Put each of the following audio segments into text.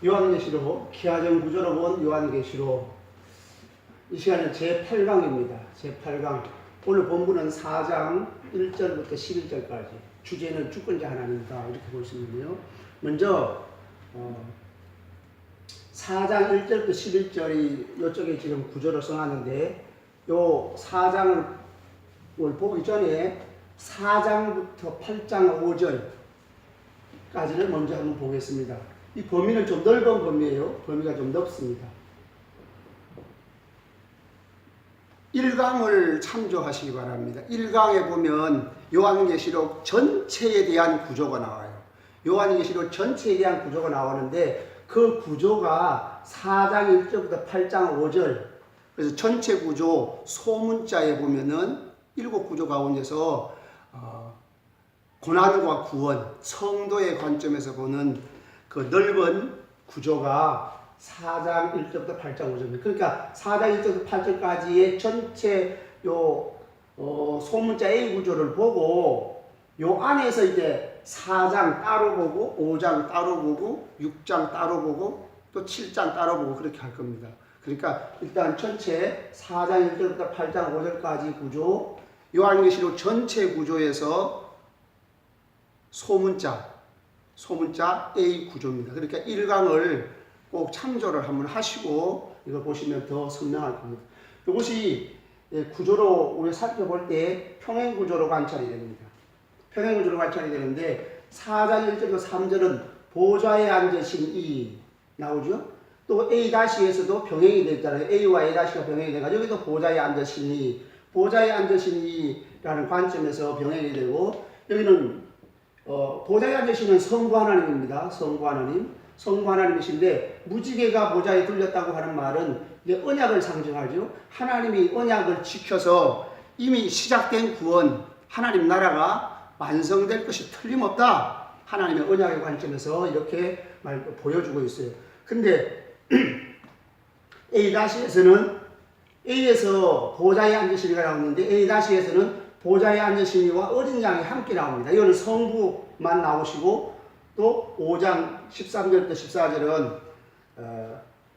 요한계시록 기하정 구조로 본 요한계시록 이 시간은 제8강입니다. 제8강 오늘 본문은 4장 1절부터 11절까지 주제는 주권자 하나님이다 이렇게 볼 수 있는데요. 먼저 4장 1절부터 11절이 이쪽에 지금 구조를 써놨는데 요 4장을 보기 전에 4장부터 8장 5절까지를 먼저 한번 보겠습니다. 이 범위는 좀 넓은 범위예요. 범위가 좀 넓습니다. 1강을 참조하시기 바랍니다. 1강에 보면 요한계시록 전체에 대한 구조가 나와요. 요한계시록 전체에 대한 구조가 나오는데 그 구조가 4장 1절부터 8장 5절 그래서 전체 구조 소문자에 보면은 7구조 가운데서 고난과 구원, 성도의 관점에서 보는 그 넓은 구조가 4장 1절부터 8장 5절입니다. 그러니까 4장 1절부터 8절까지의 전체 소문자 A 구조를 보고 요 안에서 이제 4장 따로 보고 5장 따로 보고 6장 따로 보고 또 7장 따로 보고 그렇게 할 겁니다. 그러니까 일단 전체 4장 1절부터 8장 5절까지 구조 요한계시록 전체 구조에서 소문자 A 구조입니다. 그러니까 1강을 꼭 참조를 한번 하시고 이걸 보시면 더 선명할 겁니다. 이것이 구조로 우리 살펴볼 때 평행구조로 관찰이 됩니다. 평행구조로 관찰이 되는데 4장 1절부터 3절은 보좌에 앉으신 이 나오죠. 또 A-에서도 병행이 되잖아요. A와 A-가 병행이 돼가지고 여기도 보좌에 앉으신 이 보좌에 앉으신 이라는 관점에서 병행이 되고 여기는 보좌에 앉으시는 성부 하나님입니다. 성부 하나님이신데 무지개가 보좌에 들렸다고 하는 말은 이게 언약을 상징하죠. 하나님이 언약을 지켜서 이미 시작된 구원, 하나님 나라가 완성될 것이 틀림없다. 하나님의 언약의 관점에서 이렇게 보여주고 있어요. 근데 A에서 보좌에 앉으시니가 나오는데 A-에서는 보좌에 앉으시니와 어린 양이 함께 나옵니다. 이거는 성부만 나오시고 또 5장 13절부터 14절은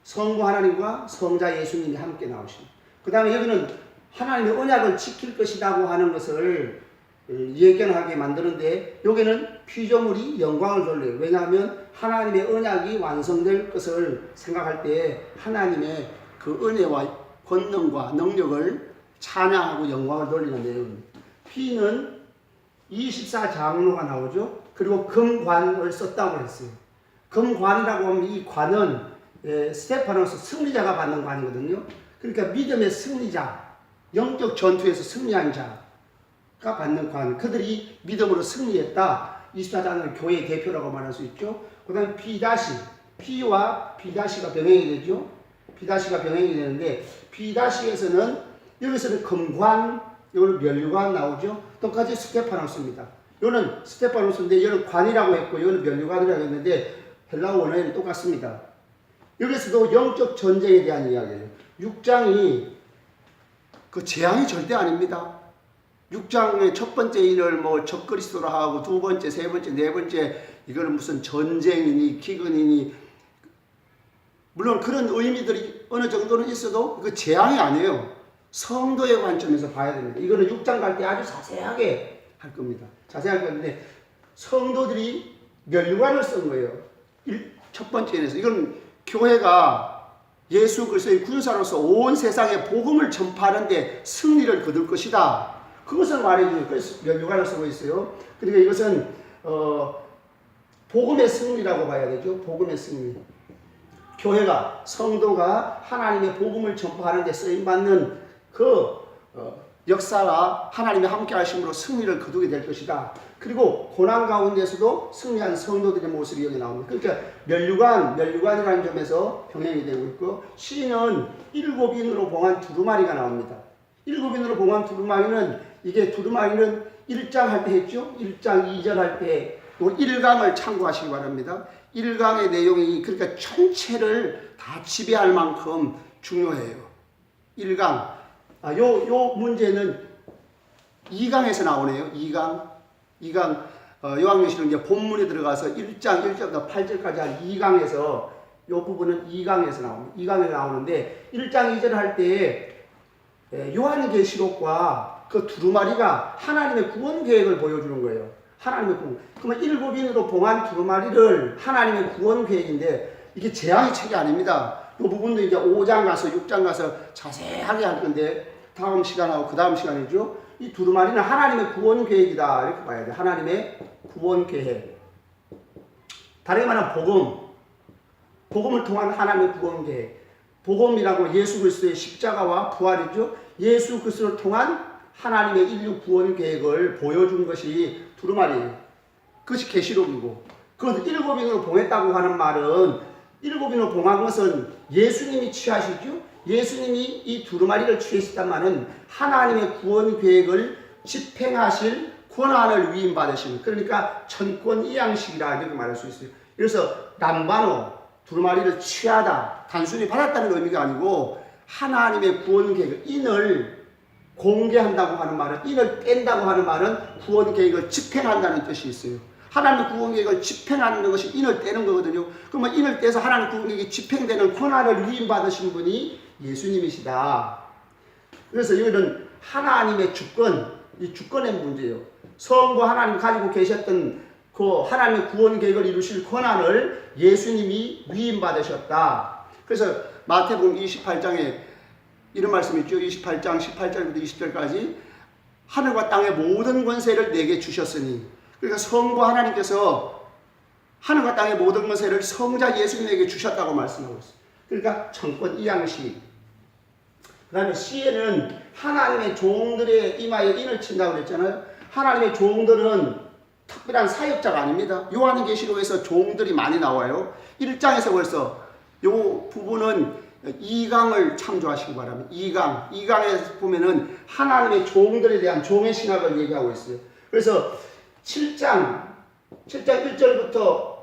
성부 하나님과 성자 예수님이 함께 나오십니다. 그 다음에 여기는 하나님의 언약을 지킬 것이라고 하는 것을 예견하게 만드는데 여기는 피조물이 영광을 돌려요. 왜냐하면 하나님의 언약이 완성될 것을 생각할 때 하나님의 그 은혜와 권능과 능력을 찬양하고 영광을 돌리는 내용입니다. 피는 24장로가 나오죠. 그리고 금관을 썼다고 했어요. 금관이라고 하면 이 관은 스테파노스 승리자가 받는 관이거든요. 그러니까 믿음의 승리자, 영적 전투에서 승리한 자가 받는 관. 그들이 믿음으로 승리했다. 24장은 교회의 대표라고 말할 수 있죠. 그 다음에 P와 B'가 병행이 되죠. B'가 병행이 되는데 B'에서는 여기서는 금관, 여기는 면류관 나오죠. 똑같이 스테파노스입니다. 이거는 스테파노스인데 이거는 관이라고 했고 이거는 면류관이라고 했는데 헬라어 원어에는 똑같습니다. 여기서도 영적 전쟁에 대한 이야기예요. 6장이 그 재앙이 절대 아닙니다. 6장의 첫 번째 인을 적그리스도로 하고 두 번째, 세 번째, 네 번째 이거는 무슨 전쟁이니 기근이니 물론 그런 의미들이 어느 정도는 있어도 그 재앙이 아니에요. 성도의 관점에서 봐야 됩니다. 이거는 6장 갈 때 아주 자세하게 할 겁니다. 자세하게 하는데 성도들이 면류관을 쓴 거예요. 첫 번째에서 이건 교회가 예수 그리스도의 군사로서 온 세상에 복음을 전파하는데 승리를 거둘 것이다. 그것을 말해주는 그래서 면류관을 쓰고 있어요. 그러니까 이것은 복음의 승리라고 봐야 되죠. 복음의 승리. 교회가 성도가 하나님의 복음을 전파하는 데 쓰임받는 그 역사와 하나님의 함께 하심으로 승리를 거두게 될 것이다. 그리고 고난 가운데서도 승리한 성도들의 모습이 여기 나옵니다. 그러니까 면류관이라는 점에서 병행이 되고 있고 시인은 7인으로 봉한 두루마리가 나옵니다. 7인으로 봉한 두루마리는 이게 두루마리는 1장 할 때 했죠. 1장 2절 할 때 1강을 참고하시기 바랍니다. 1강의 내용이 그러니까 전체를 다 지배할 만큼 중요해요. 1강. 요 문제는 2강에서 나오네요. 2강 요한계시록 이제 본문에 들어가서 1장 1절부터 8절까지 한 2강에서 이 부분은 2강에서 나옵니다. 2강에 나오는데 1장 2절 할 때 요한계시록과 그 두루마리가 하나님의 구원 계획을 보여주는 거예요. 하나님의 구원. 그러면 7인으로 봉한 두루마리를 하나님의 구원 계획인데 이게 재앙의 책이 아닙니다. 이 부분도 이제 5장 가서 6장 가서 자세하게 할 건데 다음 시간하고 그 다음 시간이죠. 이 두루마리는 하나님의 구원 계획이다 이렇게 봐야 돼. 하나님의 구원 계획. 다르게 말하면 복음을 통한 하나님의 구원 계획. 복음이라고 예수 그리스도의 십자가와 부활이죠. 예수 그리스도를 통한 하나님의 인류 구원 계획을 보여준 것이 두루마리예요. 그것이 계시록이고, 그것을 7인으로 봉했다고 하는 말은 7인으로 봉한 것은 예수님이 취하시죠. 예수님이 이 두루마리를 취하셨단 말은 하나님의 구원 계획을 집행하실 권한을 위임받으신, 그러니까 천권 이양식이라 이렇게 말할 수 있어요. 그래서 람바노 두루마리를 취하다, 단순히 받았다는 의미가 아니고 하나님의 구원 계획, 인을 공개한다고 하는 말은, 인을 뗀다고 하는 말은 구원 계획을 집행한다는 뜻이 있어요. 하나님의 구원 계획을 집행하는 것이 인을 떼는 거거든요. 그러면 인을 떼서 하나님의 구원 계획이 집행되는 권한을 위임받으신 분이 예수님이시다. 그래서 이거는 하나님의 주권, 이 주권의 문제예요. 성부 하나님 가지고 계셨던 그 하나님의 구원 계획을 이루실 권한을 예수님이 위임받으셨다. 그래서 마태복음 28장에 이런 말씀이 있죠. 28장 18절부터 20절까지 하늘과 땅의 모든 권세를 내게 주셨으니, 그러니까 성부 하나님께서 하늘과 땅의 모든 권세를 성자 예수님에게 주셨다고 말씀하고 있어요. 그러니까 천권 이양식. 그 다음에 C에는 하나님의 종들의 이마에 인을 친다고 그랬잖아요. 하나님의 종들은 특별한 사역자가 아닙니다. 요한계시록에서 종들이 많이 나와요. 1장에서 벌써 이 부분은 2강을 참조하시기 바랍니다. 2강에 보면은 하나님의 종들에 대한 종의 신학을 얘기하고 있어요. 그래서 7장 1절부터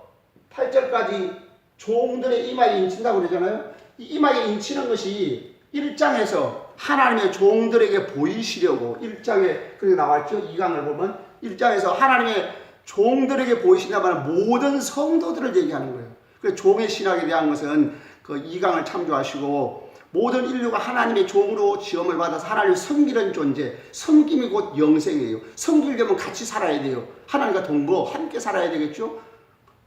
8절까지 종들의 이마에 인친다고 그러잖아요. 이 이마에 인치는 것이 1장에서 하나님의 종들에게 보이시려고 1장에 그렇게 나왔죠. 2강을 보면 1장에서 하나님의 종들에게 보이신다면 모든 성도들을 얘기하는 거예요. 그래서 종의 신학에 대한 것은 그 2강을 참조하시고, 모든 인류가 하나님의 종으로 지음을 받아서 하나님을 섬기는 존재, 섬김이 곧 영생이에요. 섬기려면 같이 살아야 돼요. 하나님과 동거 함께 살아야 되겠죠.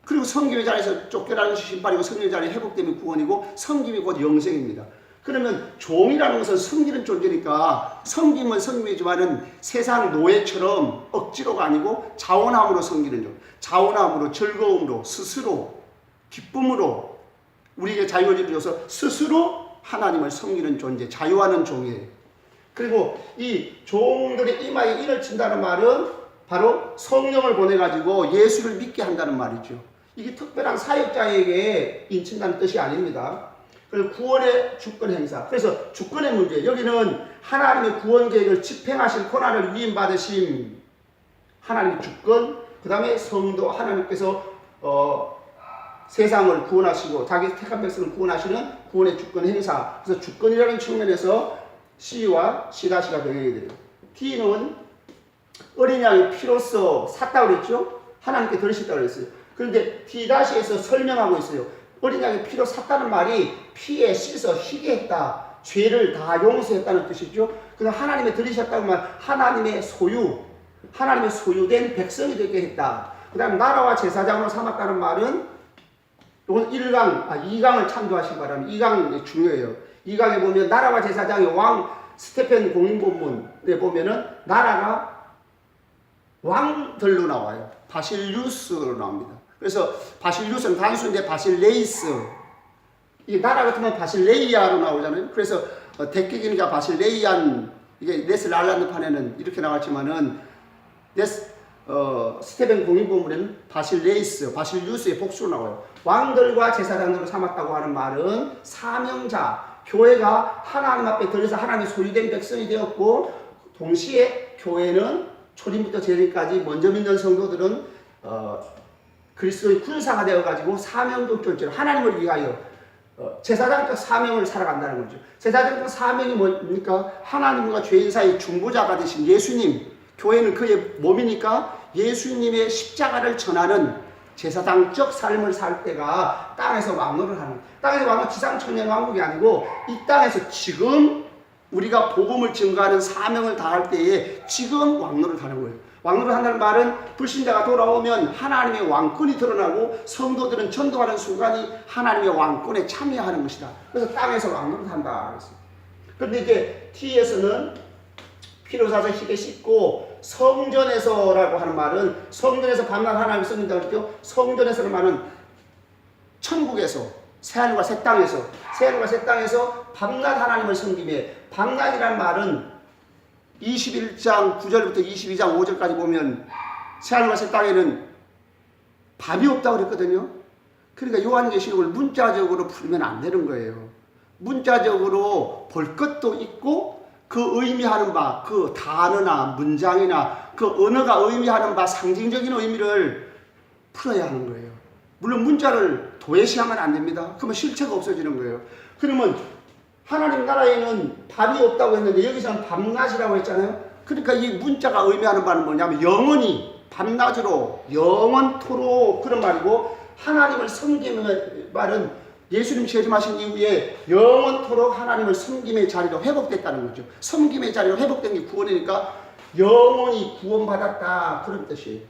그리고 섬김의 자리에서 쫓겨나는 것이 신발이고 섬김의 자리에 회복되면 구원이고 섬김이 곧 영생입니다. 그러면 종이라는 것은 섬기는 존재니까 섬김은 섬김이지만은 세상 노예처럼 억지로가 아니고 자원함으로 섬기는 존재. 자원함으로, 즐거움으로, 스스로, 기쁨으로 우리에게 자유를 줘서 스스로 하나님을 섬기는 존재, 자유하는 종이에요. 그리고 이 종들의 이마에 인을 친다는 말은 바로 성령을 보내가지고 예수를 믿게 한다는 말이죠. 이게 특별한 사역자에게 인친다는 뜻이 아닙니다. 그리고 구원의 주권 행사. 그래서 주권의 문제. 여기는 하나님의 구원 계획을 집행하실 권한을 위임받으신 하나님의 주권, 그 다음에 성도 하나님께서 세상을 구원하시고 자기 택한 백성을 구원하시는 구원의 주권 행사. 그래서 주권이라는 측면에서 C와 C-가 병행이 돼요. T는 어린 양의 피로써 샀다고 그랬죠? 하나님께 들으셨다고 그랬어요. 그런데 T-에서 설명하고 있어요. 어린 양의 피로 샀다는 말이 피에 씻어 쉬게 했다. 죄를 다 용서했다는 뜻이죠. 그래서 하나님의 들으셨다고 말, 하나님의 소유, 하나님의 소유된 백성이 되게 했다. 그 다음 나라와 제사장으로 삼았다는 말은 이건 2강을 참조하시기 바랍니다. 2강 중요해요. 2강에 보면 나라와 제사장의 왕 스테펜 공인본문에 보면은 나라가 왕들로 나와요. 바실류스로 나옵니다. 그래서 바실류스는 단수인데 바실레이스, 이 나라 같으면 바실레이아로 나오잖아요. 그래서 대끼기니까 바실레이안, 이게 네스랄란드 판에는 이렇게 나왔지만은 스테벤 공인본문에는 바실레이스, 바실류스의 복수로 나와요. 왕들과 제사장들을 삼았다고 하는 말은 사명자, 교회가 하나님 앞에 들려서 하나님의 소유된 백성이 되었고, 동시에 교회는 초림부터 재림까지 먼저 믿는 성도들은 그리스도의 군사가 되어가지고 사명적 존재로 하나님을 위하여 제사장적 사명을 살아간다는 거죠. 제사장적 사명이 뭡니까? 하나님과 죄인 사이 중보자가 되신 예수님, 교회는 그의 몸이니까 예수님의 십자가를 전하는 제사장적 삶을 살 때가 땅에서 왕노를 하는 거예요. 땅에서 왕은 지상천년 왕국이 아니고 이 땅에서 지금 우리가 복음을 증거하는 사명을 다할 때에 지금 왕노를 하는 거예요. 왕노를 한다는 말은 불신자가 돌아오면 하나님의 왕권이 드러나고 성도들은 전도하는 순간이 하나님의 왕권에 참여하는 것이다. 그래서 땅에서 왕노를 한다. 그런데 이제 T에서는 피로 사서 희게 씻고 성전에서라고 하는 말은 성전에서 밤낮 하나님을 섬긴다고 그랬죠. 성전에서는 말은 천국에서 새하늘과 새 땅에서 새하늘과 새 땅에서 밤낮 하나님을 섬김에 밤낮이라는 말은 21장 9절부터 22장 5절까지 보면 새하늘과 새 땅에는 밤이 없다고 그랬거든요. 그러니까 요한계시록을 문자적으로 풀면 안 되는 거예요. 문자적으로 볼 것도 있고 그 의미하는 바, 그 단어나 문장이나 그 언어가 의미하는 바 상징적인 의미를 풀어야 하는 거예요. 물론 문자를 도외시하면 안 됩니다. 그러면 실체가 없어지는 거예요. 그러면 하나님 나라에는 밤이 없다고 했는데 여기서는 밤낮이라고 했잖아요. 그러니까 이 문자가 의미하는 바는 뭐냐면 영원히 밤낮으로 영원토록 그런 말이고 하나님을 섬기는 말은 예수님 체험하신 이후에 영원토록 하나님을 섬김의 자리로 회복됐다는 거죠. 섬김의 자리로 회복된 게 구원이니까 영원히 구원받았다 그런 뜻이에요.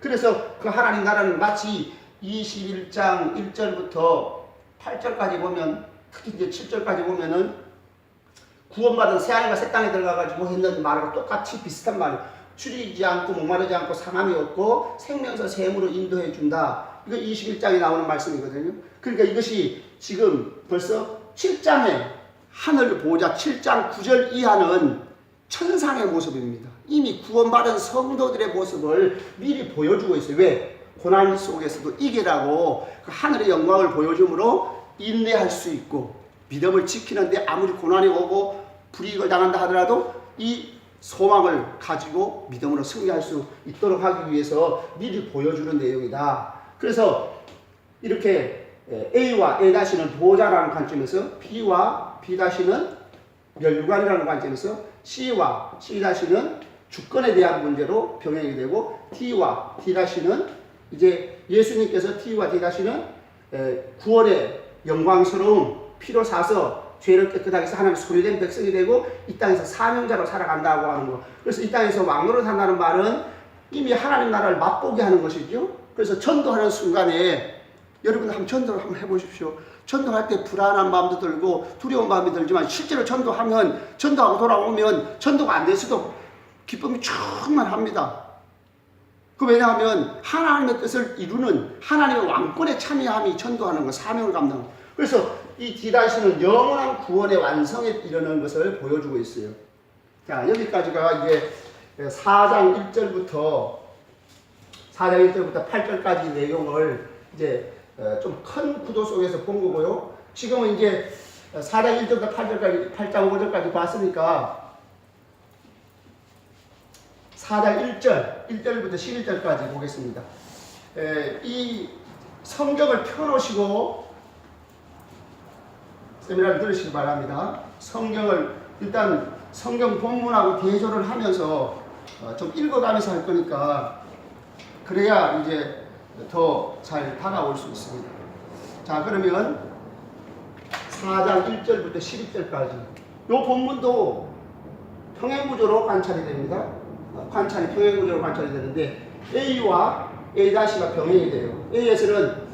그래서 그 하나님 나라는 마치 21장 1절부터 8절까지 보면 특히 이제 7절까지 보면은 구원받은 새하늘과 새 땅에 들어가가지고 했는 말하고 똑같이 비슷한 말이에요. 줄이지 않고 목마르지 않고 상함이 없고 생명서 샘으로 인도해 준다. 이거 21장에 나오는 말씀이거든요. 그러니까 이것이 지금 벌써 7장에 하늘 보호자 7장 9절 이하는 천상의 모습입니다. 이미 구원받은 성도들의 모습을 미리 보여주고 있어요. 왜? 고난 속에서도 이기라고 그 하늘의 영광을 보여줌으로 인내할 수 있고 믿음을 지키는데 아무리 고난이 오고 불이익을 당한다 하더라도 이 소망을 가지고 믿음으로 승리할 수 있도록 하기 위해서 미리 보여주는 내용이다. 그래서 이렇게 A와 A-는 보호자라는 관점에서 B와 B-는 멸류관이라는 관점에서 C와 C-는 주권에 대한 문제로 병행이 되고 T와 D-는 이제 예수님께서 T와 D-는 구원의 영광스러운 피로 사서 죄를 깨끗하게 해서 하나님의 소유된 백성이 되고 이 땅에서 사명자로 살아간다고 하는 거. 그래서 이 땅에서 왕노릇 한다는 말은 이미 하나님 나라를 맛보게 하는 것이죠. 그래서 전도하는 순간에 여러분 한번 전도를 한번 해보십시오. 전도할 때 불안한 마음도 들고 두려운 마음이 들지만 실제로 전도하면 전도하고 돌아오면 전도가 안 됐어도 기쁨이 충만합니다. 그 왜냐하면 하나님의 뜻을 이루는 하나님의 왕권에 참여함이 전도하는 것, 사명을 감당하는 것. 그래서 이 D-는 영원한 구원의 완성에 이르는 것을 보여주고 있어요. 자, 여기까지가 이제 4장 1절부터 8절까지 내용을 이제 좀 큰 구도 속에서 본 거고요. 지금은 이제 4장 1절부터 8장 5절까지 봤으니까 4장 1절부터 11절까지 보겠습니다. 이 성경을 펴놓으시고 세미나를 들으시기 바랍니다. 성경을 일단 성경 본문하고 대조를 하면서 좀 읽어가면서 할 거니까 그래야 이제 더 잘 다가올 수 있습니다. 자, 그러면 4장 1절부터 12절까지 이 본문도 평행구조로 관찰이 됩니다. 평행구조로 관찰이 되는데 A와 A-가 병행이 돼요. A에서는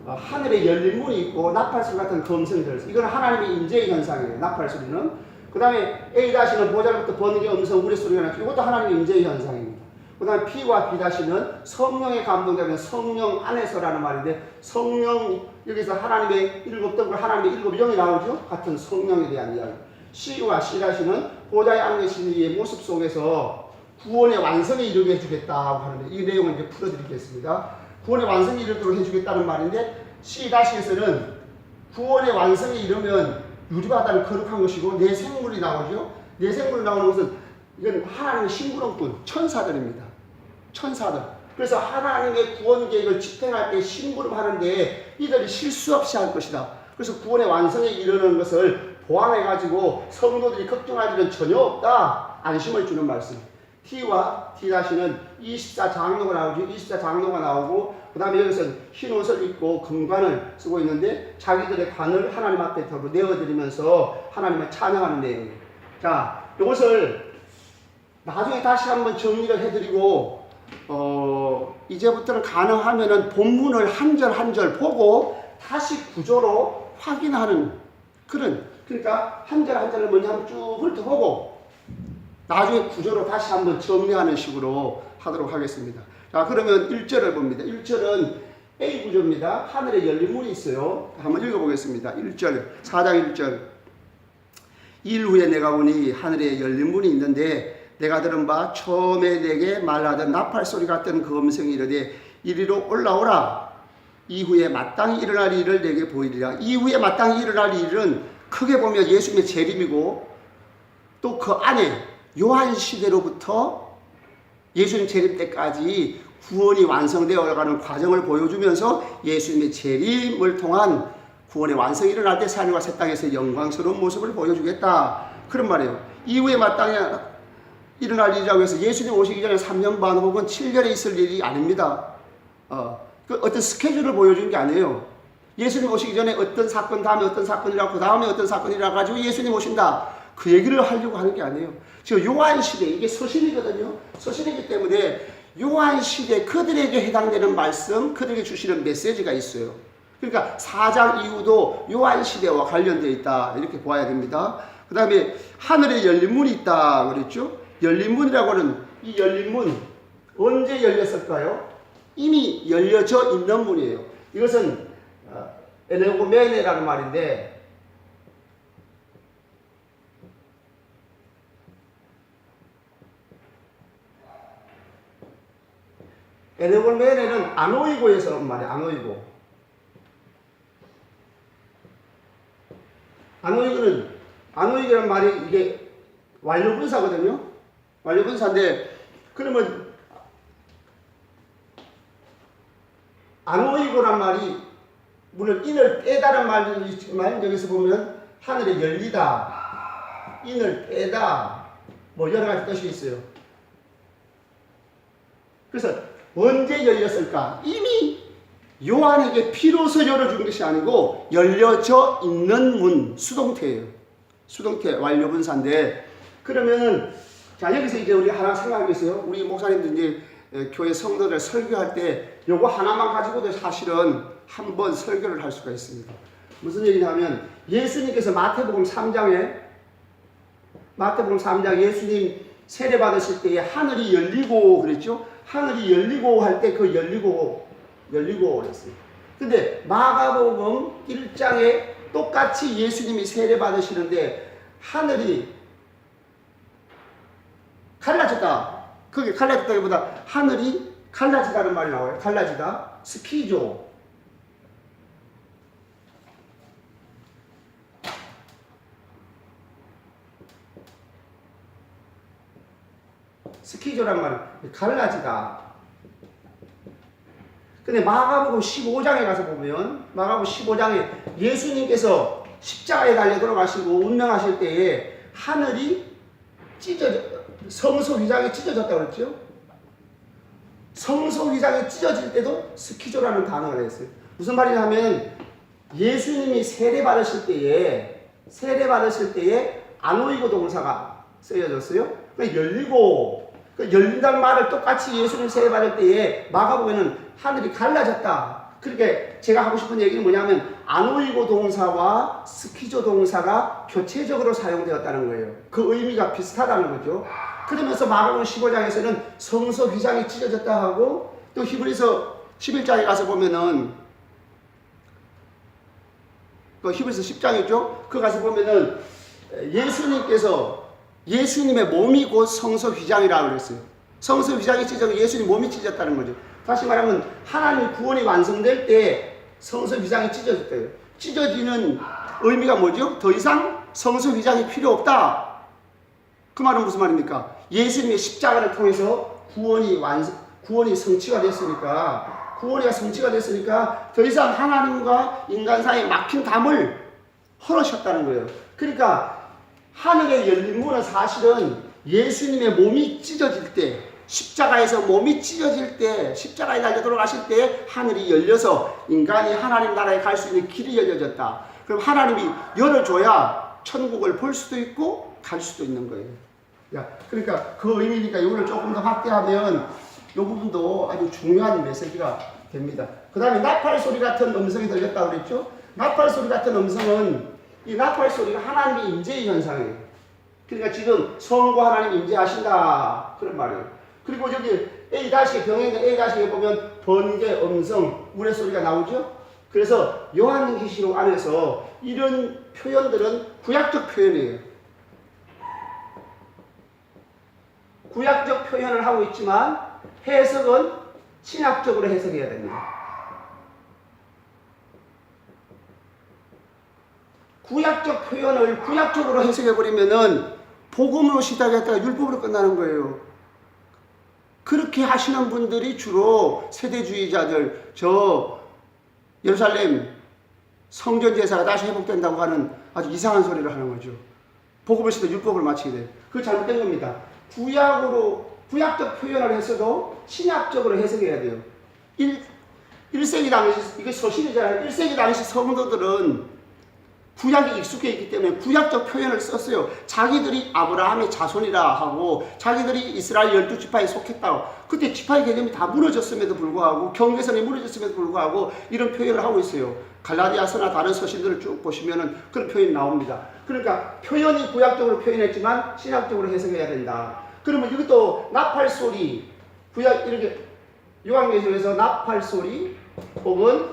하늘에 열린 문이 있고 나팔소리 같은 검성이 들어있어요. 이건 하나님의 인재의 현상이에요. 나팔소리는. 그 다음에 A-는 보좌로부터 번개의 음성, 우레소리가 나죠. 이것도 하나님의 인재의 현상입니다. 그 다음에 P와 B-는 성령의 감동자는 성령 안에서라는 말인데 성령, 여기서 하나님의 일곱 덩굴, 하나님의 일곱 영이 나오죠. 같은 성령에 대한 이야기. C와 C-는 보좌에 앉아 계신 이의 모습 속에서 구원의 완성에 이르게 해주겠다고 하는데 이 내용을 이제 풀어드리겠습니다. 구원의 완성에 이르도록 해주겠다는 말인데 C-에서는 구원의 완성에 이르면 유리바다는 거룩한 것이고 내 생물이 나오죠. 내 생물이 나오는 것은 이건 하나님의 심부름꾼 천사들입니다. 천사들. 그래서 하나님의 구원 계획을 집행할 때 심부름하는데 이들이 실수 없이 할 것이다. 그래서 구원의 완성에 이르는 것을 보완해가지고 성도들이 걱정할 일은 전혀 없다. 안심을 주는 말씀. T와 D-는 24장로가 나오죠. 24장로가 나오고 그 다음에 여기서 흰 옷을 입고 금관을 쓰고 있는데 자기들의 관을 하나님 앞에 내어드리면서 하나님을 찬양하는 내용이에요. 자, 이것을 나중에 다시 한번 정리를 해드리고 이제부터는 가능하면은 본문을 한 절 한 절 보고 다시 구조로 확인하는 그러니까 한 절 한 절을 먼저 한번 쭉 훑어보고 나중에 구조로 다시 한번 정리하는 식으로 하도록 하겠습니다. 자, 그러면 1절을 봅니다. 1절은 A 구조입니다. 하늘에 열린 문이 있어요. 한번 읽어보겠습니다. 1절, 4장 1절. 일 후에 내가 보니 하늘에 열린 문이 있는데 내가 들은 바 처음에 내게 말하던 나팔 소리 같은 그 음성이 이르되 이리로 올라오라. 이후에 마땅히 일어날 일을 내게 보이리라. 이후에 마땅히 일어날 일은 크게 보면 예수님의 재림이고 또 그 안에 요한 시대로부터 예수님 재림 때까지 구원이 완성되어 가는 과정을 보여주면서 예수님의 재림을 통한 구원의 완성이 일어날 때 하늘과 새 땅에서 영광스러운 모습을 보여주겠다. 그런 말이에요. 이후에 마땅히 일어날 일이라고 해서 예수님 오시기 전에 3년 반 혹은 7년에 있을 일이 아닙니다. 어떤 스케줄을 보여주는 게 아니에요. 예수님 오시기 전에 어떤 사건, 다음에 어떤 사건이라고, 그 다음에 어떤 사건이라고 가지고 예수님 오신다. 그 얘기를 하려고 하는 게 아니에요. 지금 요한 시대, 이게 서신이거든요. 서신이기 때문에 요한 시대 그들에게 해당되는 말씀, 그들에게 주시는 메시지가 있어요. 그러니까 4장 이후도 요한 시대와 관련되어 있다. 이렇게 보아야 됩니다. 그 다음에 하늘에 열린 문이 있다. 그랬죠? 열린 문이라고 하는 이 열린 문, 언제 열렸을까요? 이미 열려져 있는 문이에요. 이것은 에네고메네라는 말인데 에네고메네는 아노이고에서 온 말이에요. 아노이고라는 말이 이게 완료분사거든요. 완료분사인데 그러면 아노이고란 말이 물론 인을 떼다는 말은 여기서 보면 하늘에 열리다, 인을 떼다, 뭐 여러 가지 뜻이 있어요. 그래서 언제 열렸을까? 이미 요한에게 비로소 열어준 것이 아니고 열려져 있는 문, 수동태예요. 수동태 완료분사인데 그러면 자 여기서 이제 우리 하나 생각하겠어요. 우리 목사님들 이제 교회 성도들 설교할 때 요거 하나만 가지고도 사실은 한번 설교를 할 수가 있습니다. 무슨 얘기냐면 예수님께서 마태복음 3장에 예수님 세례 받으실 때에 하늘이 열리고 그랬죠? 하늘이 열리고 할 때 그 열리고 그랬어요. 근데 마가복음 1장에 똑같이 예수님이 세례 받으시는데 하늘이 갈라졌다. 그게 갈라졌다기보다 하늘이 갈라지다는 말이 나와요. 갈라지다. 스키조. 스키조란 말은 갈라지다. 근데 마가복음 15장에 가서 보면 마가복음 15장에 예수님께서 십자가에 달려 돌아가시고 운명하실 때에 하늘이 성소 휘장이 찢어졌다고 그랬죠? 성소 휘장이 찢어질 때도 스키조라는 단어가 됐어요. 무슨 말이냐면 예수님이 세례 받으실 때에 아노이고 동사가 쓰여졌어요. 그러니까 열린다는 말을 똑같이 예수님 세례 받을 때에 마가복음에는 하늘이 갈라졌다. 그러니까 제가 하고 싶은 얘기는 뭐냐면 아노이고 동사와 스키조 동사가 교체적으로 사용되었다는 거예요. 그 의미가 비슷하다는 거죠. 그러면서 마가복음 15장에서는 성소 휘장이 찢어졌다 하고 또 히브리서 11장에 가서 보면은 그 히브리서 10장이죠. 그 가서 보면은 예수님의 몸이 곧 성소 휘장이라고 그랬어요. 성소 휘장이 찢어지고 예수님 몸이 찢어졌다는 거죠. 다시 말하면 하나님 구원이 완성될 때 성소 휘장이 찢어졌대요. 찢어지는 의미가 뭐죠? 더 이상 성소 휘장이 필요 없다. 그 말은 무슨 말입니까? 예수님의 십자가를 통해서 구원이 성취가 됐으니까 더 이상 하나님과 인간 사이에 막힌 담을 헐으셨다는 거예요. 그러니까 하늘에 열린 문은 사실은 예수님의 몸이 찢어질 때 십자가에서 몸이 찢어질 때, 십자가에 달려 돌아가실 때 하늘이 열려서 인간이 하나님 나라에 갈 수 있는 길이 열려졌다. 그럼 하나님이 열어줘야 천국을 볼 수도 있고 갈 수도 있는 거예요. 그러니까 그 의미니까 이거를 조금 더 확대하면 이 부분도 아주 중요한 메시지가 됩니다. 그 다음에 나팔 소리 같은 음성이 들렸다고 그랬죠? 나팔 소리 같은 음성은 이 나팔 소리가 하나님의 임재의 현상이에요. 그러니까 지금 성부 하나님 임재하신다 그런 말이에요. 그리고 여기 A-병행된 A-에 보면 번개, 음성, 우레소리가 나오죠? 그래서 요한계시록 안에서 이런 표현들은 구약적 표현이에요. 구약적 표현을 하고 있지만 해석은 신약적으로 해석해야 됩니다. 구약적 표현을 구약적으로 해석해버리면은 복음으로 시작했다가 율법으로 끝나는 거예요. 그렇게 하시는 분들이 주로 세대주의자들, 저 예루살렘 성전 제사가 다시 회복된다고 하는 아주 이상한 소리를 하는 거죠. 복음을 시대 율법을 마치게 돼요. 그거 잘못된 겁니다. 구약적 표현을 했어도 신약적으로 해석해야 돼요. 1세기 당시, 이게 서신이잖아요. 1세기 당시 성도들은 구약이 익숙해 있기 때문에 구약적 표현을 썼어요. 자기들이 아브라함의 자손이라 하고 자기들이 이스라엘 12지파에 속했다고. 그때 지파의 개념이 다 무너졌음에도 불구하고 경계선이 무너졌음에도 불구하고 이런 표현을 하고 있어요. 갈라디아서나 다른 서신들을 쭉 보시면은 그런 표현이 나옵니다. 그러니까 표현이 구약적으로 표현했지만 신약적으로 해석해야 된다. 그러면 이것도 나팔 소리, 구약 이렇게 요한계시록에서 나팔 소리 혹은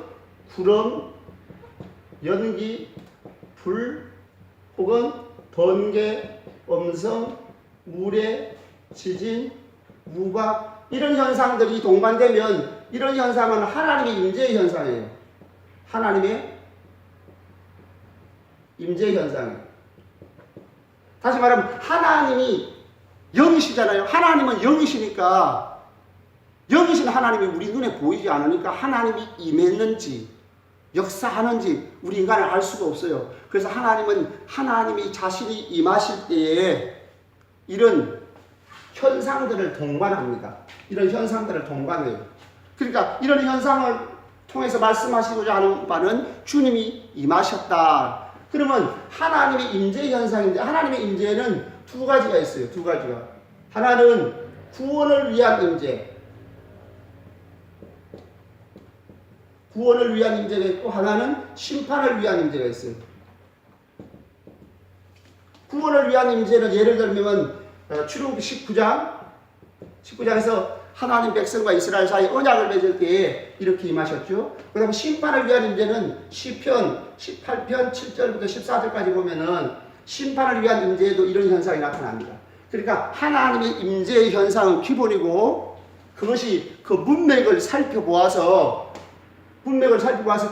구름, 연기, 불 혹은 번개, 음성, 우레, 지진, 우박 이런 현상들이 동반되면 이런 현상은 하나님의 임재의 현상이에요. 하나님의 임재의 현상이에요. 다시 말하면 하나님이 영이시잖아요. 하나님은 영이시니까 영이신 하나님이 우리 눈에 보이지 않으니까 하나님이 임했는지 역사하는지 우리 인간은 알 수가 없어요. 그래서 하나님은 하나님이 자신이 임하실 때에 이런 현상들을 동반합니다. 이런 현상들을 동반해요. 그러니까 이런 현상을 통해서 말씀하시고자 하는 바는 주님이 임하셨다. 그러면 하나님의 임재 현상인데 하나님의 임재는 두 가지가 있어요. 두 가지가. 하나는 구원을 위한 임재. 구원을 위한 임재가 있고 하나는 심판을 위한 임재가 있어요. 구원을 위한 임재는 예를 들면 출애굽기 19장에서 하나님 백성과 이스라엘 사이 언약을 맺을 때에 이렇게 임하셨죠. 그 다음에 심판을 위한 임재는 시편 18편 7절부터 14절까지 보면은 심판을 위한 임재에도 이런 현상이 나타납니다. 그러니까 하나님의 임재의 현상은 기본이고 그것이 그 문맥을 살펴보아서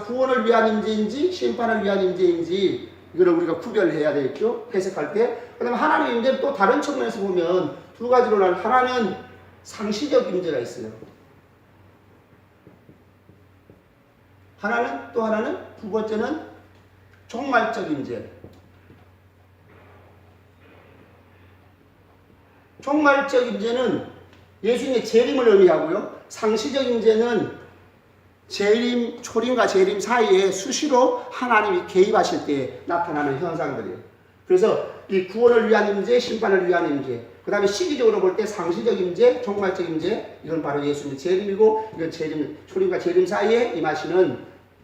구원을 위한 임재인지 심판을 위한 임재인지 이거를 우리가 구별해야 되겠죠. 해석할 때. 그 다음에 하나님의 임재는 또 다른 측면에서 보면 두 가지로 나는 하나는 상시적 임재가 있어요. 또 하나는 두 번째는 종말적 임재. 종말적 임재는 예수님의 재림을 의미하고요. 상시적 임재는 초림과 재림 사이에 수시로 하나님이 개입하실 때 나타나는 현상들이에요. 그래서 이 구원을 위한 임재, 심판을 위한 임재, 그 다음에 시기적으로 볼 때 상시적 임재, 종말적 임재, 이건 바로 예수님의 재림이고 이건 초림과 재림 사이에 임하시는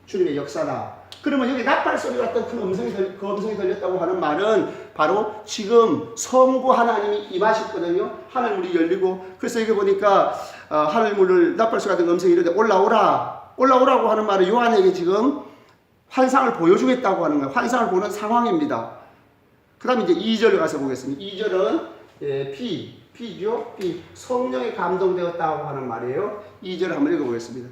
주님의 역사다. 그러면 여기 나팔 소리 같은 그 음성이 들렸다고 하는 말은 바로 지금 성부 하나님이 임하셨거든요. 하늘문이 열리고 그래서 여기 보니까 하늘문을 나팔 소리 같은 음성이 이런데 올라오라고 하는 말은 요한에게 지금 환상을 보여주겠다고 하는 거예요. 환상을 보는 상황입니다. 그 다음에 이제 2절을 가서 보겠습니다. 2절은 P죠. 성령에 감동되었다고 하는 말이에요. 2절을 한번 읽어보겠습니다.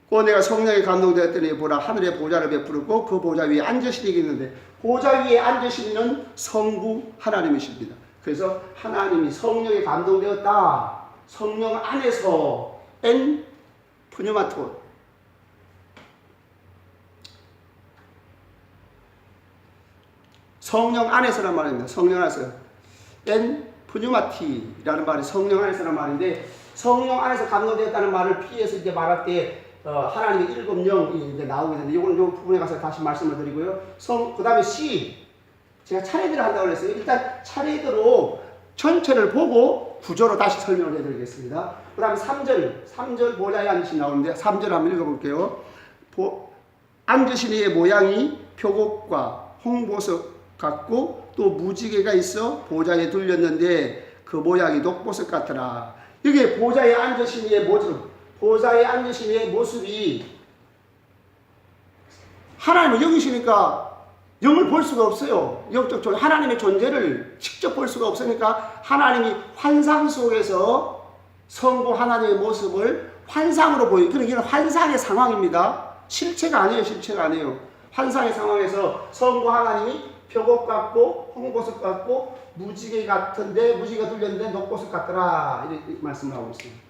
곧 내가 성령에 감동되었더니 보라 하늘의 보좌를 베풀었고 그 보좌 위에 앉으시게 있는데 보좌 위에 앉으시는 성부 하나님이십니다. 그래서 하나님이 성령에 감동되었다. 성령 안에서 푸뉴마토 성령 안에서란 말입니다. 성령 안에서 푸뉴마티라는 말이 성령 안에서라는 말인데, 성령 안에서 감동되었다는 말을 피해서 이제 말할 때 하나님의 일곱 영이 이제 나오게 되는데, 이거는 이 부분에 가서 다시 말씀을 드리고요. 그 다음에 C, 제가 차례대로 한다고 그랬어요. 일단 차례대로 전체를 보고 구조로 다시 설명을 해드리겠습니다. 그 다음에 3절 보좌에 앉으신 나오는데 3절 한번 읽어볼게요. 앉으신 이의 모양이 표곡과 홍보석 같고 또 무지개가 있어 보좌에 둘렸는데 그 모양이 녹보석 같더라. 이게 보좌에 앉으신 이의 모습, 보좌에 앉으신 이의 모습이 하나님을 영이시니까 영을 볼 수가 없어요. 영적 존재, 하나님의 존재를 직접 볼 수가 없으니까 하나님이 환상 속에서 성부 하나님의 모습을 환상으로 보여요. 그러니까 이건 환상의 상황입니다. 실체가 아니에요. 실체가 아니에요. 환상의 상황에서 성부 하나님이 표곡 같고 홍보석 같고 무지개 같은데 무지개가 둘렸는데 녹보석 같더라. 이렇게 말씀을 하고 있습니다.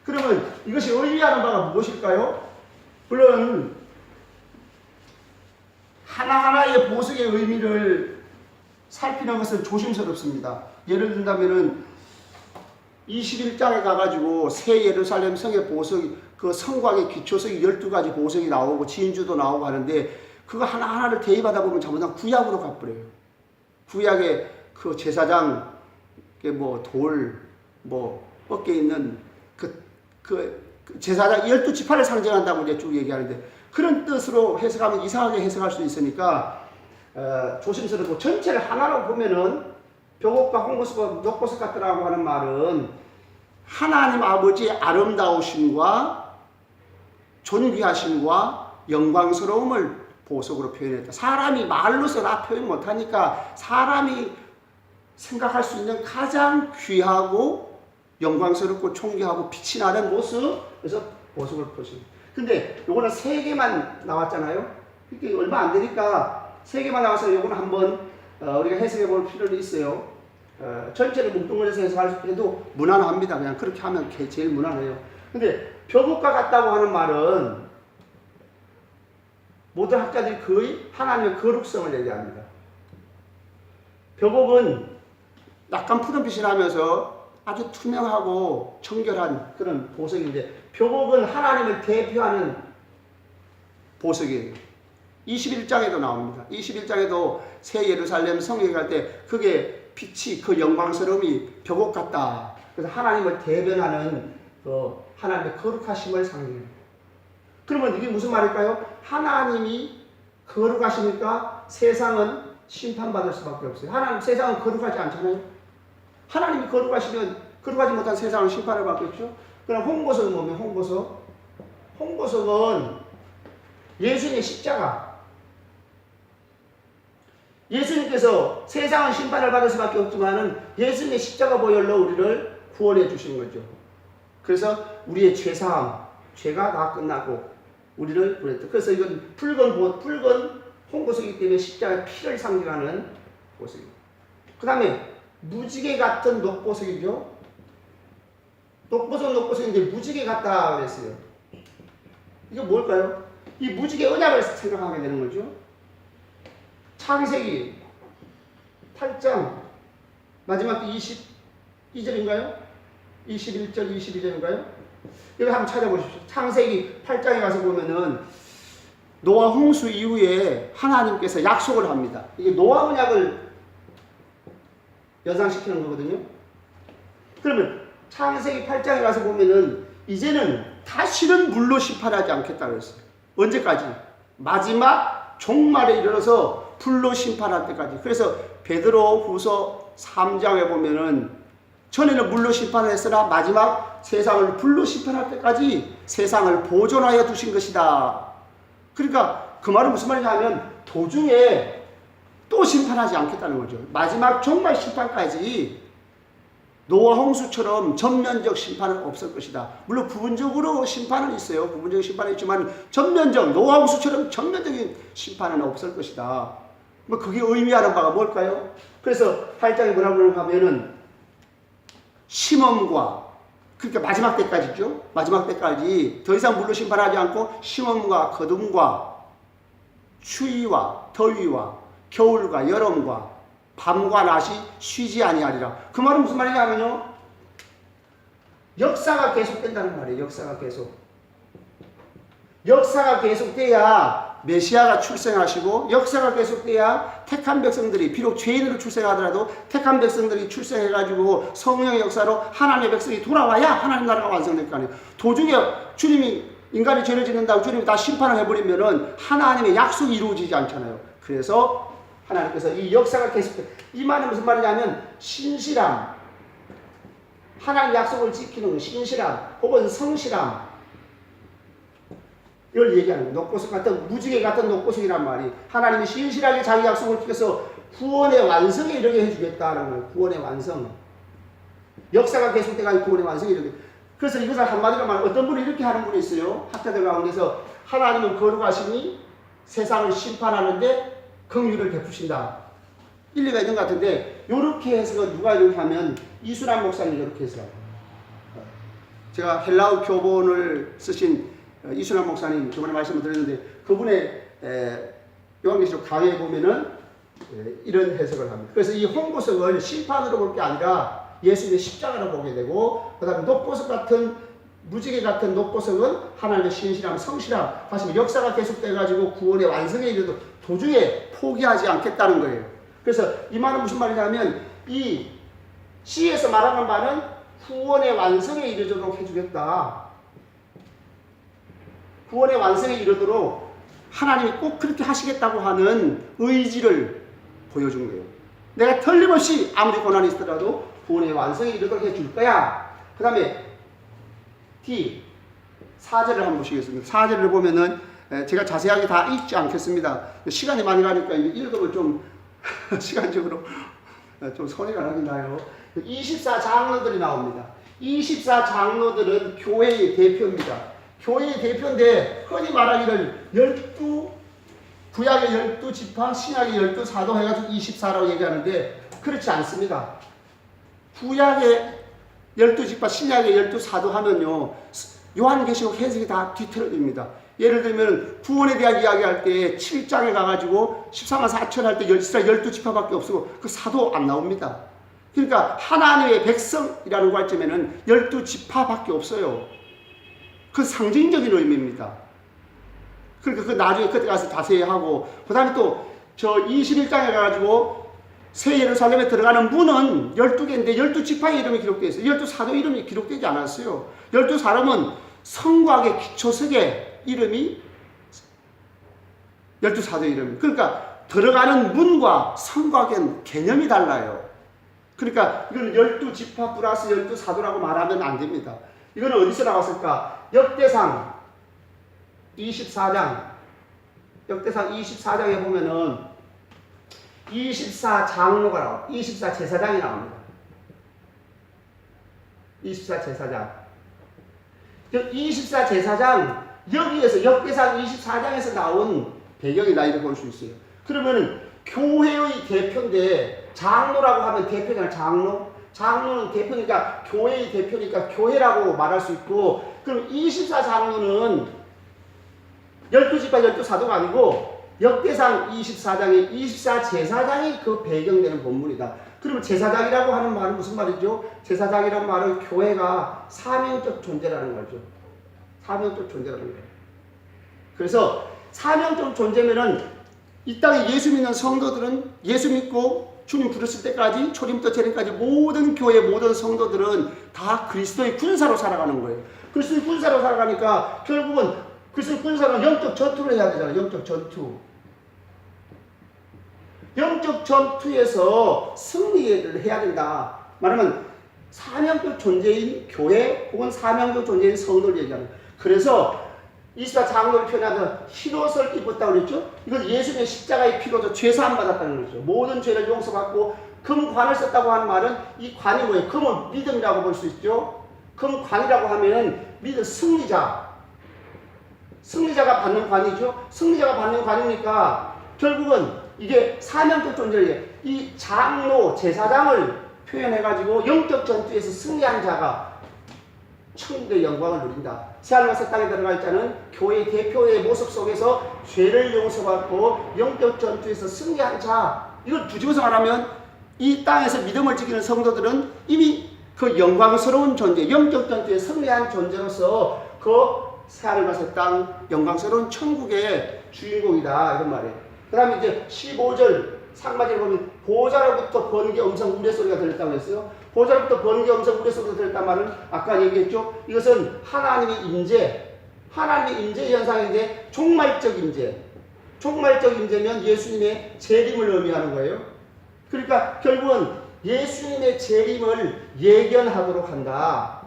그러면 이것이 의미하는 바가 무엇일까요? 물론 하나하나의 보석의 의미를 살피는 것은 조심스럽습니다. 예를 든다면은 21장에 가가지고 새 예루살렘 성의 보석이, 그 성곽의 기초석이 12가지 보석이 나오고 진주도 나오고 하는데 그거 하나하나를 대입하다 보면 전부 다 구약으로 가버려요. 구약의 그 제사장, 어깨에 있는 그 제사장 12지파를 상징한다고 이제 쭉 얘기하는데 그런 뜻으로 해석하면 이상하게 해석할 수 있으니까 조심스럽고 전체를 하나로 보면은 벽옥과 홍보석과 녹보석 같더라고 하는 말은 하나님 아버지의 아름다우심과 존귀하심과 영광스러움을 보석으로 표현했다. 사람이 말로서 다 표현 못하니까 사람이 생각할 수 있는 가장 귀하고 영광스럽고 존귀하고 빛이 나는 모습, 그래서 보석을 표시합니다. 근데 요거는 3개만 나왔잖아요. 이게 얼마 안 되니까 3개만 나와서 요거는 한번 우리가 해석해 볼 필요는 있어요. 전체를 뭉뚱그려서 해석해도 무난합니다. 그냥 그렇게 하면 제일 무난해요. 근데 벽옥과 같다고 하는 말은 모든 학자들이 거의 하나님의 거룩성을 얘기합니다. 벽옥은 약간 푸른 빛이 나면서 아주 투명하고 청결한 그런 보석인데 벽옥은 하나님을 대표하는 보석이에요. 21장에도 나옵니다. 21장에도 새 예루살렘 성에 갈 때 그게 빛이 그 영광스러움이 벽옥 같다. 그래서 하나님을 대변하는 하나님의 거룩하심을 상징해요. 그러면 이게 무슨 말일까요? 하나님이 거룩하시니까 세상은 심판받을 수밖에 없어요. 하나님 세상은 거룩하지 않잖아요. 하나님이 거룩하시면 거룩하지 못한 세상은 심판을 받겠죠. 그럼 홍보석은 뭐면 홍보석? 홍보석은 예수님의 십자가. 예수님께서 세상은 심판을 받을 수밖에 없지만은 예수님의 십자가 보혈로 우리를 구원해 주신 거죠. 그래서 우리의 죄사함, 죄가 다 끝나고 우리를 구원했다. 그래서 이건 붉은 홍보석이기 때문에 십자가의 피를 상징하는 보석입니다. 그 다음에 무지개 같은 녹보석이죠. 녹보석인데 무지개 같다 그랬어요. 이거 뭘까요? 이 무지개 언약을 생각하게 되는 거죠. 창세기 8장 마지막 22절인가요? 21절, 22절인가요? 이거 한번 찾아보십시오. 창세기 8장에 가서 보면은 노아 홍수 이후에 하나님께서 약속을 합니다. 이게 노아 언약을 연상시키는 거거든요. 그러면 창세기 8장에 가서 보면은 이제는 다시는 물로 심판하지 않겠다 그랬어요. 언제까지? 마지막 종말에 이르러서 불로 심판할 때까지. 그래서 베드로 후서 3장에 보면은 전에는 물로 심판을 했으나 마지막 세상을 불로 심판할 때까지 세상을 보존하여 두신 것이다. 그러니까 그 말은 무슨 말이냐 하면 도중에 또 심판하지 않겠다는 거죠. 마지막 종말 심판까지 노아 홍수처럼 전면적 심판은 없을 것이다. 물론 부분적으로 심판은 있어요. 부분적인 심판은 있지만 전면적, 노아 홍수처럼 전면적인 심판은 없을 것이다. 뭐 그게 의미하는 바가 뭘까요? 그래서 8장에 뭐라고 하면은 심음과, 그러니까 마지막 때까지죠. 마지막 때까지 더 이상 물로 심판하지 않고 심음과 거둠과 추위와 더위와 겨울과 여름과 밤과 낮이 쉬지 아니하리라. 그 말은 무슨 말이냐면요, 역사가 계속된다는 말이에요. 역사가 계속. 역사가 계속돼야 메시아가 출생하시고, 역사가 계속돼야 택한 백성들이, 비록 죄인으로 출생하더라도 택한 백성들이 출생해가지고 성령의 역사로 하나님의 백성이 돌아와야 하나님 나라가 완성될 거 아니에요. 도중에 주님이 인간이 죄를 짓는다고 주님이 다 심판을 해버리면은 하나님의 약속이 이루어지지 않잖아요. 그래서 하나님께서 이 역사가 계속돼. 이 말은 무슨 말이냐면 신실함, 하나님 약속을 지키는 신실함 혹은 성실함, 이걸 얘기하는 거예요. 녹보석 같은, 무지개 같은 녹보석이란 말이 하나님이 신실하게 자기 약속을 지켜서 구원의 완성에 이르게 해주겠다는 거예요. 구원의 완성. 역사가 계속돼가지고 구원의 완성에 이르게. 그래서 이것을 한마디로 말하면 어떤 분이 이렇게 하는 분이 있어요. 학자들 가운데서 하나님은 거룩하시니 세상을 심판하는데 긍휼을 베푸신다. 일리가 있는 것 같은데, 이렇게 해석은 누가 이렇게 하면 이순환 목사님이 이렇게 해석해요. 제가 헬라어 교본을 쓰신 이순환 목사님 저번에 말씀을 드렸는데, 그분의 요한계시록 강의에 보면은 이런 해석을 합니다. 그래서 이 홍보석을 심판으로 볼 게 아니라 예수님의 십자가로 보게 되고, 그 다음에 녹보석 같은, 무지개 같은 녹보석은 하나님의 신실함, 성실함, 다시 역사가 계속돼가지고 구원의 완성에 이르도 도중에 포기하지 않겠다는 거예요. 그래서 이 말은 무슨 말이냐면, 이 시에서 말하는 바는 구원의 완성에 이르도록 해주겠다. 구원의 완성에 이르도록 하나님이 꼭 그렇게 하시겠다고 하는 의지를 보여준 거예요. 내가 틀림없이 아무리 고난이 있더라도 구원의 완성에 이르도록 해줄 거야. 그 다음에 D, 4절을 한번 보시겠습니다. 4절을 보면은 제가 자세하게 다 읽지 않겠습니다. 시간이 많이 가니까 읽으면 좀 시간적으로 좀 손해가 나긴 나요. 24장로들이 나옵니다. 24장로들은 교회의 대표입니다. 교회의 대표인데, 흔히 말하기를 구약의 12지파, 신약의 12사도 해가지고 24라고 얘기하는데, 그렇지 않습니다. 구약의 12지파, 신약의 12사도 하면요, 요한계시록 해석이 다 뒤틀어집니다. 예를 들면 구원에 대한 이야기할 때 7장에 가가지고 14만 4천 할 때 12지파밖에 없고 그 사도 안 나옵니다. 그러니까 하나님의 백성이라는 관점에는 12지파밖에 없어요. 그 상징적인 의미입니다. 그러니까 그 나중에 그때 가서 자세히 하고, 그 다음에 또 저 21장에 가가지고 새 예루살렘에 들어가는 문은 12개인데 12지파의 이름이 기록되어 있어요. 12사도 이름이 기록되지 않았어요. 12사람은 성곽의 기초석의 이름이 12사도의 이름. 그러니까 들어가는 문과 성곽은 개념이 달라요. 그러니까 이건 12지파 플러스 12사도라고 말하면 안 됩니다. 이거는 어디서 나왔을까? 역대상 24장, 역대상 24장에 보면은 24장로가 나와요. 24제사장이 나옵니다. 24제사장. 24제사장, 여기에서 역대상 24장에서 나온 배경이다, 이렇게 볼 수 있어요. 그러면은 교회의 대표인데, 장로라고 하면 대표잖아요. 장로는 대표니까, 교회의 대표니까 교회라고 말할 수 있고, 그럼 24장로는 12지파 12사도가 아니고 역대상 24장의 24제사장이 그 배경되는 본문이다. 그러면 제사장이라고 하는 말은 무슨 말이죠? 제사장이라는 말은 교회가 사명적 존재라는 거죠. 사명적 존재라는 거예요. 그래서 사명적 존재면은 이 땅에 예수 믿는 성도들은, 예수 믿고 주님 부르실 때까지, 초림부터 재림까지 모든 교회, 모든 성도들은 다 그리스도의 군사로 살아가는 거예요. 그리스도의 군사로 살아가니까 결국은 그리스도의 군사는 영적 전투를 해야 되잖아요. 영적 전투. 영적 전투에서 승리를 해야 된다. 말하면 사명적 존재인 교회 혹은 사명적 존재인 성도를 얘기하는 거예요. 그래서 24장로를 표현하면 흰옷을 입었다고 그랬죠? 이건 예수님의 십자가의 피로도 죄사함 받았다는 거죠. 모든 죄를 용서받고 금관을 썼다고 하는 말은, 이 관이 뭐예요? 금은 믿음이라고 볼 수 있죠? 금관이라고 하면 믿음, 승리자가 받는 관이죠? 승리자가 받는 관이니까 결국은 이게 사명적 존재예요. 이 장로, 제사장을 표현해가지고 영적 전투에서 승리한 자가 천국의 영광을 누린다. 새하늘과 새 땅에 들어갈 자는 교회의 대표의 모습 속에서 죄를 용서받고 영적 전투에서 승리한 자. 이걸 뒤집어서 말하면 이 땅에서 믿음을 지키는 성도들은 이미 그 영광스러운 존재, 영적 존재에 승리한 존재로서 그 새하늘과 새 땅 영광스러운 천국의 주인공이다 이런 말이에요. 그 다음에 이제 15절 상반절에 보면 보좌로부터 번개 음성 우레소리가 들렸다고 했어요. 보좌로부터 번개 음성 우레소리가 들렸단 말은 아까 얘기했죠. 이것은 하나님의 임재, 하나님의 임재 현상인데 종말적 임재. 종말적 임재면 예수님의 재림을 의미하는 거예요. 그러니까 결국은 예수님의 재림을 예견하도록 한다.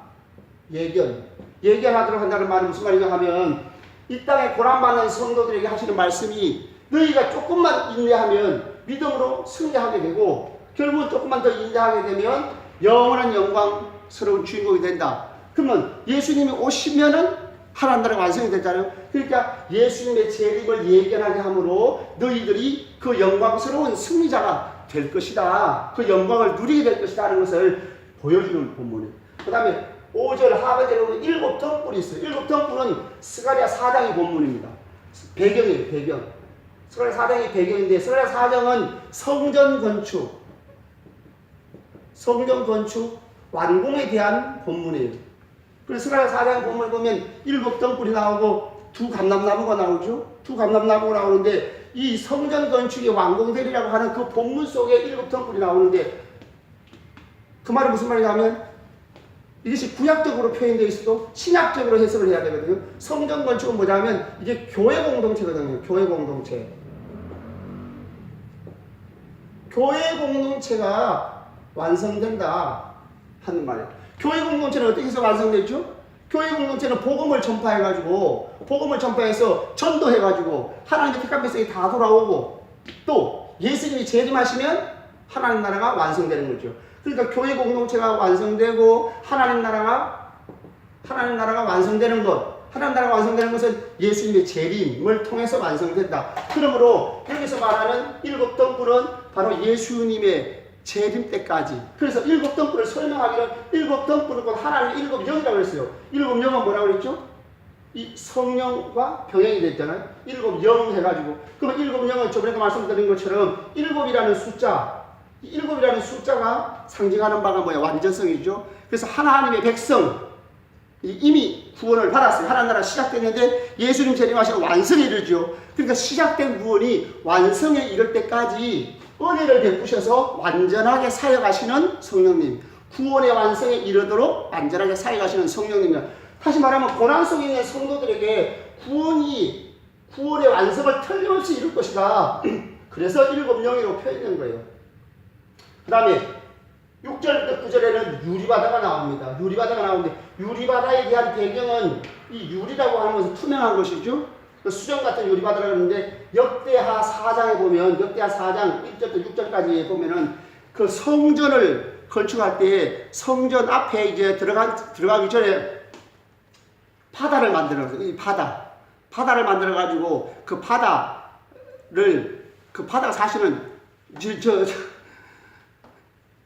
예견하도록 한다는 말은 무슨 말이냐 하면 이 땅에 고난받는 성도들에게 하시는 말씀이 너희가 조금만 인내하면 믿음으로 승리하게 되고 결국은 조금만 더 인내하게 되면 영원한 영광스러운 주인공이 된다. 그러면 예수님이 오시면은 하나님 나라가 완성이 되잖아요. 그러니까 예수님의 재림을 예견하게 함으로 너희들이 그 영광스러운 승리자가 될 것이다. 그 영광을 누리게 될 것이다 하는 것을 보여주는 본문이에요. 그 다음에 5절 하반절에 보면 7 등불이 있어요. 7 등불은 스가랴 4장의 본문입니다. 배경이에요. 배경. 스가랴 4장이 배경인데 스가랴 4장은 성전 건축 완공에 대한 본문이에요. 그래서 스가랴 4장 본문을 보면 7 등불이 나오고 2 감람나무가 나오죠. 2 감람나무가 나오는데 이 성전 건축이 완공되리라고 하는 그 본문 속에 7 등불이 나오는데 그 말은 무슨 말이냐면 이것이 구약적으로 표현되어 있어도 신약적으로 해석을 해야 되거든요. 성전 건축은 뭐냐면 이게 교회 공동체거든요. 교회 공동체. 교회 공동체가 완성된다 하는 말이에요. 교회 공동체는 어떻게 해서 완성됐죠? 교회 공동체는 복음을 전파해서 전도해가지고 하나님의 택한 백성이 다 돌아오고 또 예수님이 재림하시면 하나님 나라가 완성되는 거죠. 그러니까 교회 공동체가 완성되고 하나님 나라가 완성되는 것, 하나님 나라가 완성되는 것은 예수님의 재림을 통해서 완성된다. 그러므로 여기서 말하는 7 등불은 바로 예수님의 재림 때까지. 그래서 7 등불을 설명하기는 7 등불은 곧 하나님의 7 영이라고 했어요. 7 영은 뭐라고 그랬죠? 이 성령과 병행이 됐잖아요. 7 영 해가지고. 그럼 7 영은 저번에도 말씀드린 것처럼 7이라는 숫자, 이 7이라는 숫자가 상징하는 바가 뭐야? 완전성이죠. 그래서 하나님의 백성, 이미 구원을 받았어요. 하나님 나라 시작됐는데 예수님 재림하시고 완성에 이르죠. 그러니까 시작된 구원이 완성에 이를 때까지 은혜를 베푸셔서 완전하게 사역하시는 성령님, 구원의 완성에 이르도록 완전하게 사역하시는 성령님이야. 다시 말하면 고난 속에 있는 성도들에게 구원의 완성을 틀림없이 이룰 것이다. 그래서 7 영이라고 표현된 거예요. 그 다음에 6절부터 9절에는 유리바다가 나옵니다. 유리바다가 나오는데 유리바다에 대한 배경은 이 유리라고 하는 것은 투명한 것이죠. 수정 같은 유리바다라고 하는데 역대하 4장에 보면 역대하 4장 1절부터 6절까지 보면은 그 성전을 건축할 때 성전 앞에 이제 들어가기 전에 바다를 만들어서 이 바다를 만들어 가지고 그 바다가 사실은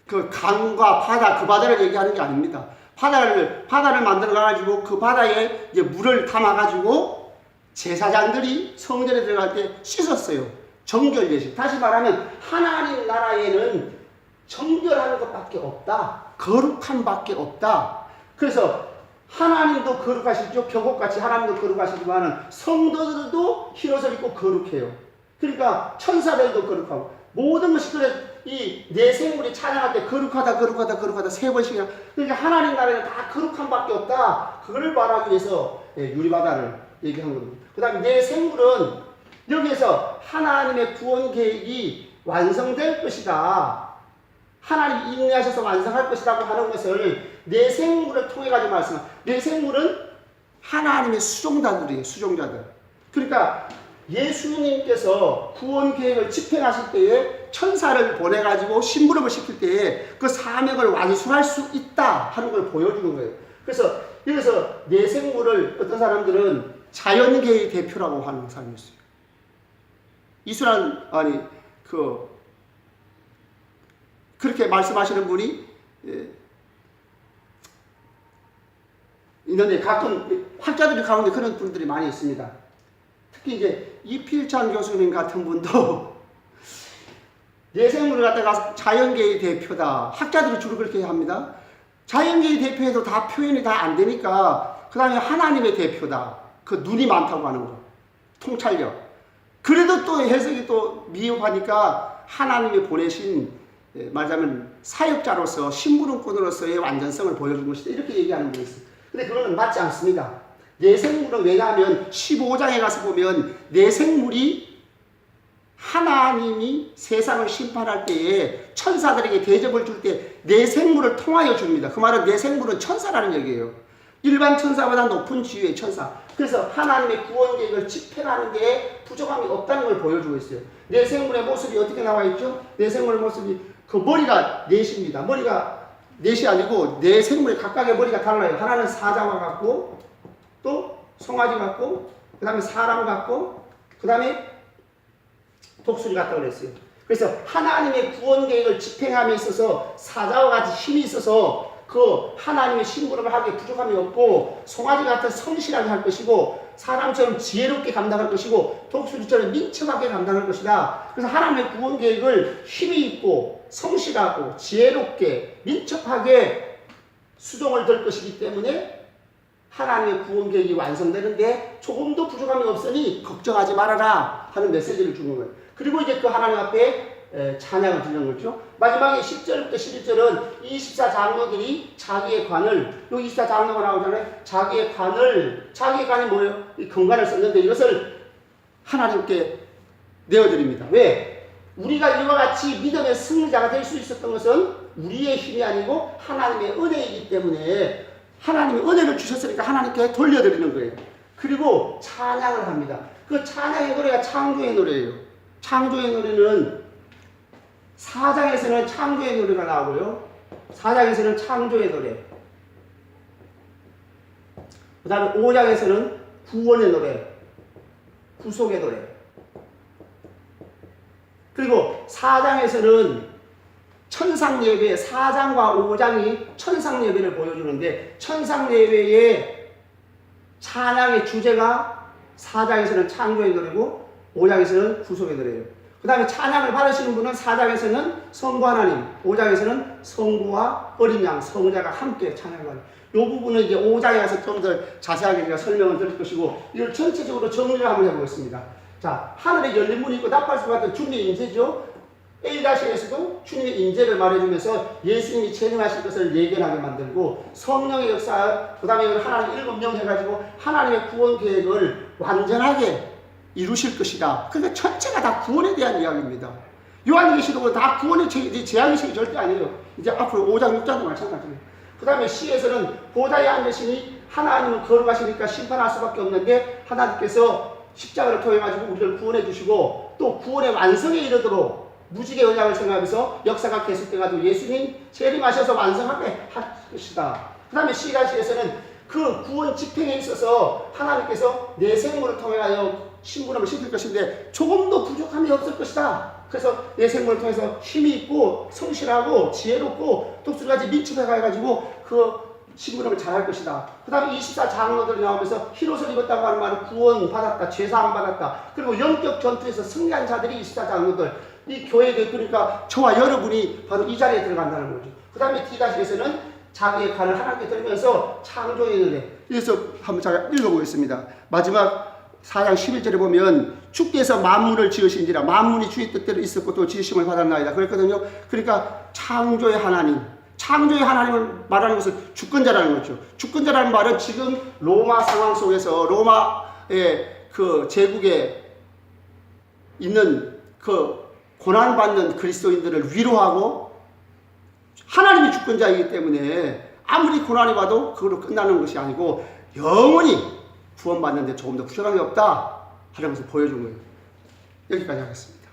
그 강과 바다 그 바다를 얘기하는 게 아닙니다. 바다를 만들어 가지고 그 바다에 이제 물을 담아 가지고 제사장들이 성전에 들어갈 때 씻었어요. 정결 예식. 다시 말하면 하나님 나라에는 정결하는 것밖에 없다. 거룩한 밖에 없다. 그래서 하나님도 거룩하시죠. 벽옥같이 하나님도 거룩하시지만 성도들도 흰옷을 입고 거룩해요. 그러니까 천사들도 거룩하고 모든 것이 그래. 이 내 생물이 찬양할 때 거룩하다 3번씩이나. 그러니까 하나님 나라에는 다 거룩한 밖에 없다. 그걸 말하기 위해서 유리바다를 얘기한 겁니다. 그 다음에 내 생물은 여기에서 하나님의 구원 계획이 완성될 것이다. 하나님이 인내하셔서 완성할 것이라고 하는 것을 내 생물을 통해 가지고 말씀합니다. 내 생물은 하나님의 수종자들이에요. 수종자들. 그러니까 예수님께서 구원 계획을 집행하실 때에 천사를 보내가지고 심부름을 시킬 때에 그 사명을 완수할 수 있다 하는 걸 보여주는 거예요. 그래서 여기서 내 생물을 어떤 사람들은 자연계의 대표라고 하는 사람이 있어요. 그렇게 말씀하시는 분이 있는데 가끔 학자들이 가운데 그런 분들이 많이 있습니다. 특히 이제 이필찬 교수님 같은 분도 내 생물을 갖다가 자연계의 대표다. 학자들이 주로 그렇게 합니다. 자연계의 대표에도 다 표현이 다 안 되니까 그 다음에 하나님의 대표다. 그 눈이 많다고 하는 거. 통찰력. 그래도 또 해석이 또 미흡하니까 하나님이 보내신 말하자면 사역자로서 심부름꾼으로서의 완전성을 보여준 것이다. 이렇게 얘기하는 분이 있어요. 근데 그거는 맞지 않습니다. 내 생물은 왜냐하면 15장에 가서 보면 내 생물이 하나님이 세상을 심판할 때에 천사들에게 대접을 줄 때 내 생물을 통하여 줍니다. 그 말은 내 생물은 천사라는 얘기예요. 일반 천사보다 높은 지위의 천사. 그래서 하나님의 구원 계획을 집행하는 데 부족함이 없다는 걸 보여주고 있어요. 내 생물의 모습이 어떻게 나와 있죠? 내 생물의 모습이 그 머리가 넷입니다. 머리가 넷이 아니고 내 생물의 각각의 머리가 달라요. 하나는 사자와 같고 또 송아지 같고 그 다음에 사람 같고 그 다음에 독수리 같다고 그랬어요. 그래서 하나님의 구원 계획을 집행함에 있어서 사자와 같이 힘이 있어서 그 하나님의 심부름을 하기에 부족함이 없고 송아지 같은 성실하게 할 것이고 사람처럼 지혜롭게 감당할 것이고 독수리처럼 민첩하게 감당할 것이다. 그래서 하나님의 구원 계획을 힘이 있고 성실하고 지혜롭게 민첩하게 수종을 들 것이기 때문에 하나님의 구원 계획이 완성되는데 조금도 부족함이 없으니 걱정하지 말아라 하는 메시지를 주는 거예요. 그리고 이제 그 하나님 앞에 찬양을 드리는 거죠. 마지막에 10절부터 11절은 24장로들이 자기의 관을, 여기 24장로가 나오잖아요. 자기의 관이 뭐예요? 이 건관을 썼는데 이것을 하나님께 내어드립니다. 왜? 우리가 이와 같이 믿음의 승리자가 될 수 있었던 것은 우리의 힘이 아니고 하나님의 은혜이기 때문에 하나님의 은혜를 주셨으니까 하나님께 돌려드리는 거예요. 그리고 찬양을 합니다. 그 찬양의 노래가 창조의 노래예요. 창조의 노래는 4장에서는 창조의 노래가 나오고요. 4장에서는 창조의 노래. 그 다음에 5장에서는 구원의 노래, 구속의 노래. 그리고 4장에서는 천상 예배, 4장과 5장이 천상 예배를 보여주는데 천상 예배의 찬양의 주제가 4장에서는 창조의 노래고 5장에서는 구속의 노래예요. 그 다음에 찬양을 받으시는 분은 4장에서는 성부 하나님, 5장에서는 성부와 어린 양, 성자가 함께 찬양하는. 이 부분은 이제 5장에 가서 좀 더 자세하게 제가 설명을 드릴 것이고 이걸 전체적으로 정리를 한번 해보겠습니다. 자, 하늘에 열린 문이 있고 나팔 소리 같은 주님의 인재죠. A에서도 주님의 인재를 말해주면서 예수님이 재림하실 것을 예견하게 만들고 성령의 역사, 그 다음에 하나님 7명 해가지고 하나님의 구원 계획을 완전하게 이루실 것이다. 그러니까 전체가 다 구원에 대한 이야기입니다. 요한계시록은 다 구원의 제약의식이 절대 아니에요. 이제 앞으로 5장, 6장도 마찬가지예요. 그 다음에 C에서는 보좌에 앉으시니 하나님은 거룩하시니까 심판할 수밖에 없는데 하나님께서 십자가를 통해가지고 우리를 구원해 주시고 또 구원의 완성에 이르도록 무지개 언약을 생각하면서 역사가 계속돼가지고 예수님 재림하셔서 완성하게 할 것이다. 그 다음에 C에서는 그 구원 집행에 있어서 하나님께서 내 생물을 통하여 심부름을 시킬 것인데 조금도 부족함이 없을 것이다. 그래서 내 생물을 통해서 힘이 있고 성실하고 지혜롭고 독수리같이 민첩해가지고 그 심부름을 잘할 것이다. 그 다음에 24장로들이 나오면서 흰옷을 입었다고 하는 말은 구원 받았다, 죄사함 받았다. 그리고 영적 전투에서 승리한 자들이 24장로들, 이 교회에 그러니까 저와 여러분이 바로 이 자리에 들어간다는 거죠. 그 다음에 D에서는 자기의 관을 하나님께 들으면서 창조의 노래. 그래서 한번 제가 읽어보겠습니다. 마지막 4장 11절에 보면 주께서 만물을 지으신지라 만물이 주의 뜻대로 있었고 또 지으심을 받았나이다 그랬거든요. 그러니까 창조의 하나님을 말하는 것은 주권자라는 거죠. 주권자라는 말은 지금 로마 상황 속에서 로마의 그 제국에 있는 그 고난받는 그리스도인들을 위로하고 하나님이 주권자이기 때문에 아무리 고난이 와도 그걸로 끝나는 것이 아니고 영원히 구원받는데 조금 더 부족함이 없다 하면서 보여준 거예요. 여기까지 하겠습니다.